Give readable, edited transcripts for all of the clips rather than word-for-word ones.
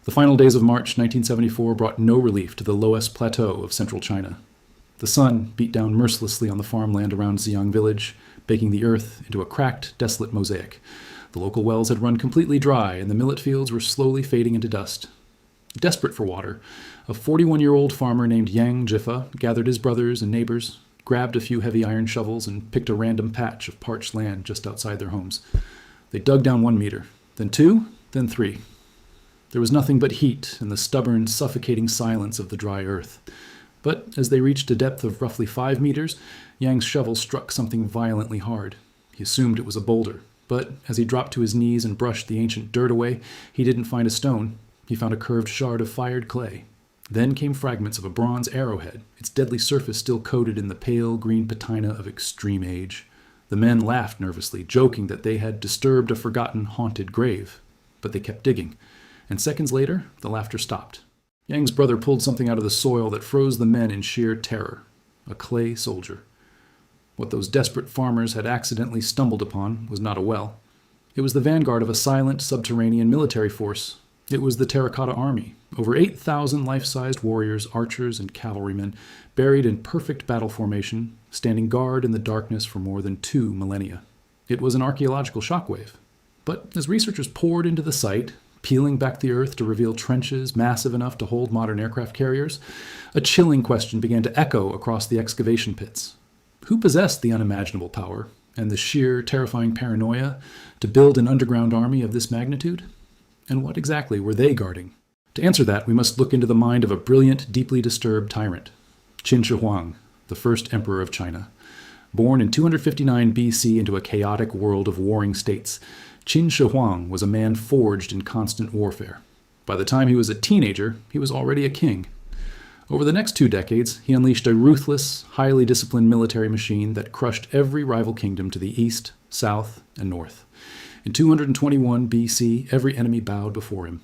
The final days of March 1974 brought no relief to the Loess Plateau of central China. The sun beat down mercilessly on the farmland around Xi'an village, baking the earth into a cracked, desolate mosaic. The local wells had run completely dry, and the millet fields were slowly fading into dust. Desperate for water, a 41-year-old farmer named Yang Jiffa gathered his brothers and neighbors, grabbed a few heavy iron shovels, and picked a random patch of parched land just outside their homes. They dug down 1 meter, then 2, then 3. There was nothing but heat and the stubborn, suffocating silence of the dry earth. But as they reached a depth of roughly 5 meters, Yang's shovel struck something violently hard. He assumed it was a boulder, but as he dropped to his knees and brushed the ancient dirt away, he didn't find a stone. He found a curved shard of fired clay. Then came fragments of a bronze arrowhead, its deadly surface still coated in the pale green patina of extreme age. The men laughed nervously, joking that they had disturbed a forgotten, haunted grave. But they kept digging, and seconds later, the laughter stopped. Yang's brother pulled something out of the soil that froze the men in sheer terror. A clay soldier. What those desperate farmers had accidentally stumbled upon was not a well. It was the vanguard of a silent, subterranean military force. It was the Terracotta Army, over 8,000 life-sized warriors, archers, and cavalrymen, buried in perfect battle formation, standing guard in the darkness for more than 2 millennia. It was an archaeological shockwave. But as researchers poured into the site, peeling back the earth to reveal trenches massive enough to hold modern aircraft carriers, a chilling question began to echo across the excavation pits. Who possessed the unimaginable power and the sheer, terrifying paranoia to build an underground army of this magnitude? And what exactly were they guarding? To answer that, we must look into the mind of a brilliant, deeply disturbed tyrant, Qin Shi Huang, the first emperor of China. Born in 259 BC into a chaotic world of warring states, Qin Shi Huang was a man forged in constant warfare. By the time he was a teenager, he was already a king. Over the next 2 decades, he unleashed a ruthless, highly disciplined military machine that crushed every rival kingdom to the east, south, and north. In 221 BC, every enemy bowed before him.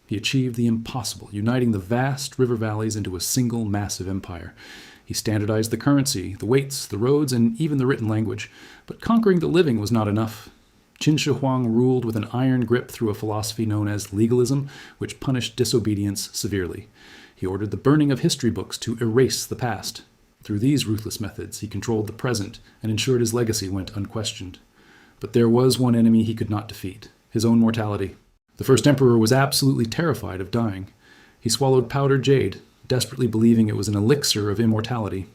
He achieved the impossible, uniting the vast river valleys into a single massive empire. He standardized the currency, the weights, the roads, and even the written language. But conquering the living was not enough. Qin Shi Huang ruled with an iron grip through a philosophy known as legalism, which punished disobedience severely. He ordered the burning of history books to erase the past. Through these ruthless methods, he controlled the present and ensured his legacy went unquestioned. But there was one enemy he could not defeat, his own mortality. The first emperor was absolutely terrified of dying. He swallowed powdered jade, desperately believing it was an elixir of immortality.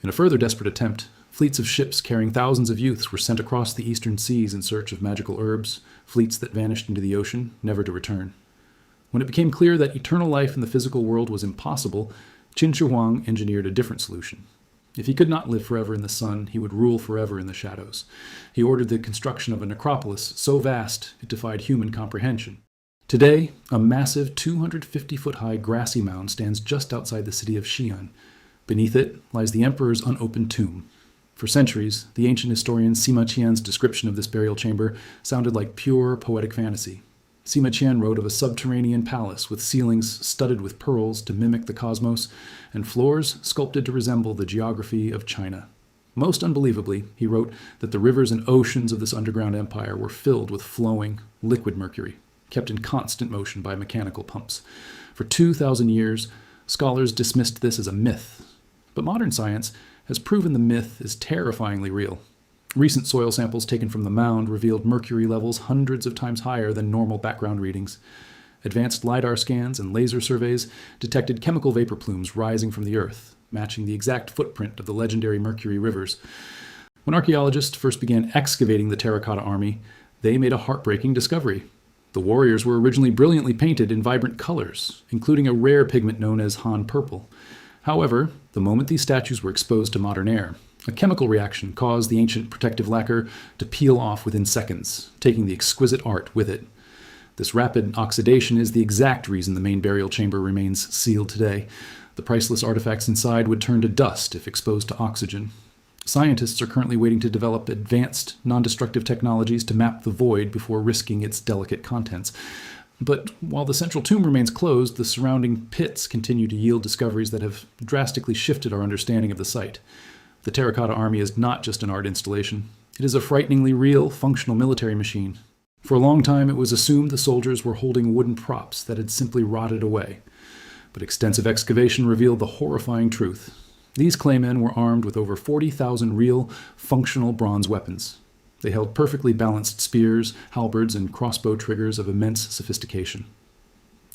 In a further desperate attempt, fleets of ships carrying thousands of youths were sent across the eastern seas in search of magical herbs, fleets that vanished into the ocean, never to return. When it became clear that eternal life in the physical world was impossible, Qin Shi Huang engineered a different solution. If he could not live forever in the sun, he would rule forever in the shadows. He ordered the construction of a necropolis so vast it defied human comprehension. Today, a massive 250-foot-high grassy mound stands just outside the city of Xi'an. Beneath it lies the emperor's unopened tomb. For centuries, the ancient historian Sima Qian's description of this burial chamber sounded like pure poetic fantasy. Sima Qian wrote of a subterranean palace with ceilings studded with pearls to mimic the cosmos, and floors sculpted to resemble the geography of China. Most unbelievably, he wrote that the rivers and oceans of this underground empire were filled with flowing, liquid mercury, kept in constant motion by mechanical pumps. For 2,000 years, scholars dismissed this as a myth. But modern science has proven the myth is terrifyingly real. Recent soil samples taken from the mound revealed mercury levels hundreds of times higher than normal background readings. Advanced LiDAR scans and laser surveys detected chemical vapor plumes rising from the earth, matching the exact footprint of the legendary mercury rivers. When archaeologists first began excavating the Terracotta Army, they made a heartbreaking discovery. The warriors were originally brilliantly painted in vibrant colors, including a rare pigment known as Han purple. However, the moment these statues were exposed to modern air, a chemical reaction caused the ancient protective lacquer to peel off within seconds, taking the exquisite art with it. This rapid oxidation is the exact reason the main burial chamber remains sealed today. The priceless artifacts inside would turn to dust if exposed to oxygen. Scientists are currently waiting to develop advanced, non-destructive technologies to map the void before risking its delicate contents. But while the central tomb remains closed, the surrounding pits continue to yield discoveries that have drastically shifted our understanding of the site. The Terracotta Army is not just an art installation. It is a frighteningly real, functional military machine. For a long time, it was assumed the soldiers were holding wooden props that had simply rotted away. But extensive excavation revealed the horrifying truth. These claymen were armed with over 40,000 real, functional bronze weapons. They held perfectly balanced spears, halberds, and crossbow triggers of immense sophistication.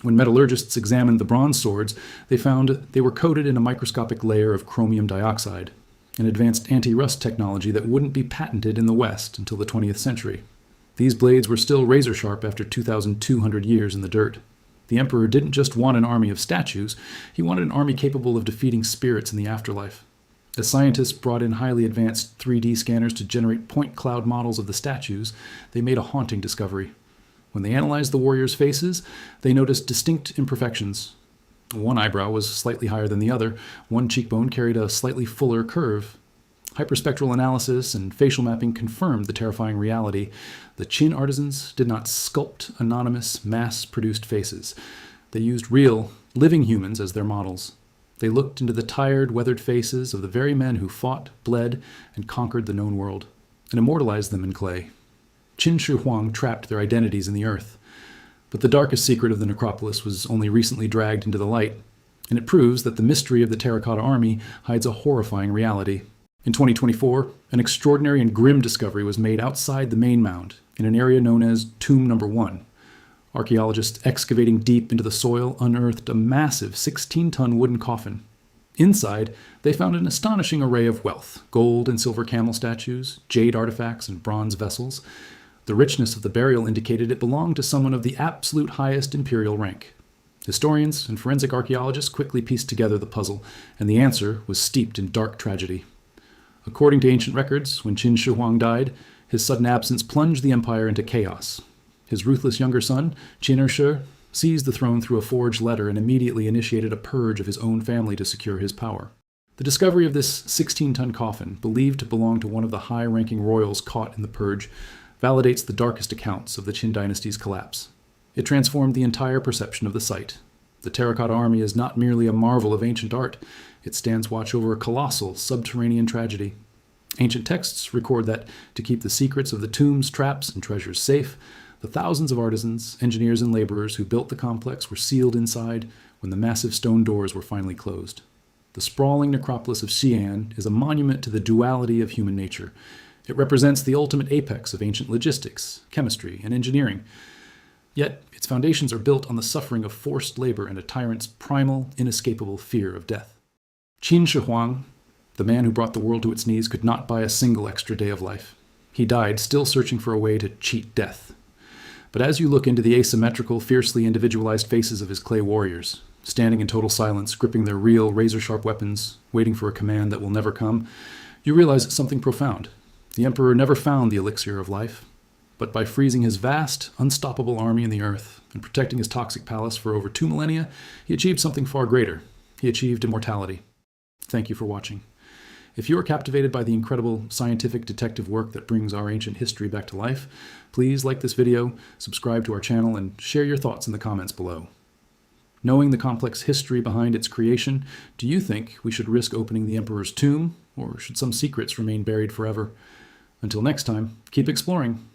When metallurgists examined the bronze swords, they found they were coated in a microscopic layer of chromium dioxide, an advanced anti-rust technology that wouldn't be patented in the West until the 20th century. These blades were still razor-sharp after 2,200 years in the dirt. The emperor didn't just want an army of statues, he wanted an army capable of defeating spirits in the afterlife. As scientists brought in highly advanced 3D scanners to generate point cloud models of the statues, they made a haunting discovery. When they analyzed the warriors' faces, they noticed distinct imperfections. One eyebrow was slightly higher than the other, one cheekbone carried a slightly fuller curve. Hyperspectral analysis and facial mapping confirmed the terrifying reality. The Qin artisans did not sculpt anonymous, mass-produced faces. They used real, living humans as their models. They looked into the tired, weathered faces of the very men who fought, bled, and conquered the known world, and immortalized them in clay. Qin Shi Huang trapped their identities in the earth. But the darkest secret of the necropolis was only recently dragged into the light, and it proves that the mystery of the Terracotta Army hides a horrifying reality. In 2024, an extraordinary and grim discovery was made outside the main mound, in an area known as Tomb Number 1. Archaeologists excavating deep into the soil unearthed a massive 16-ton wooden coffin. Inside, they found an astonishing array of wealth: gold and silver camel statues, jade artifacts, and bronze vessels. The richness of the burial indicated it belonged to someone of the absolute highest imperial rank. Historians and forensic archaeologists quickly pieced together the puzzle, and the answer was steeped in dark tragedy. According to ancient records, when Qin Shi Huang died, his sudden absence plunged the empire into chaos. His ruthless younger son, Qin Shi, seized the throne through a forged letter and immediately initiated a purge of his own family to secure his power. The discovery of this 16-ton coffin, believed to belong to one of the high-ranking royals caught in the purge, validates the darkest accounts of the Qin dynasty's collapse. It transformed the entire perception of the site. The Terracotta Army is not merely a marvel of ancient art, it stands watch over a colossal subterranean tragedy. Ancient texts record that, to keep the secrets of the tombs, traps, and treasures safe, the thousands of artisans, engineers, and laborers who built the complex were sealed inside when the massive stone doors were finally closed. The sprawling necropolis of Xi'an is a monument to the duality of human nature. It represents the ultimate apex of ancient logistics, chemistry, and engineering. Yet, its foundations are built on the suffering of forced labor and a tyrant's primal, inescapable fear of death. Qin Shi Huang, the man who brought the world to its knees, could not buy a single extra day of life. He died still searching for a way to cheat death. But as you look into the asymmetrical, fiercely individualized faces of his clay warriors, standing in total silence, gripping their real, razor-sharp weapons, waiting for a command that will never come, you realize something profound. The emperor never found the elixir of life, but by freezing his vast, unstoppable army in the earth and protecting his toxic palace for over 2 millennia, he achieved something far greater. He achieved immortality. Thank you for watching. If you are captivated by the incredible scientific detective work that brings our ancient history back to life, please like this video, subscribe to our channel, and share your thoughts in the comments below. Knowing the complex history behind its creation, do you think we should risk opening the emperor's tomb, or should some secrets remain buried forever? Until next time, keep exploring.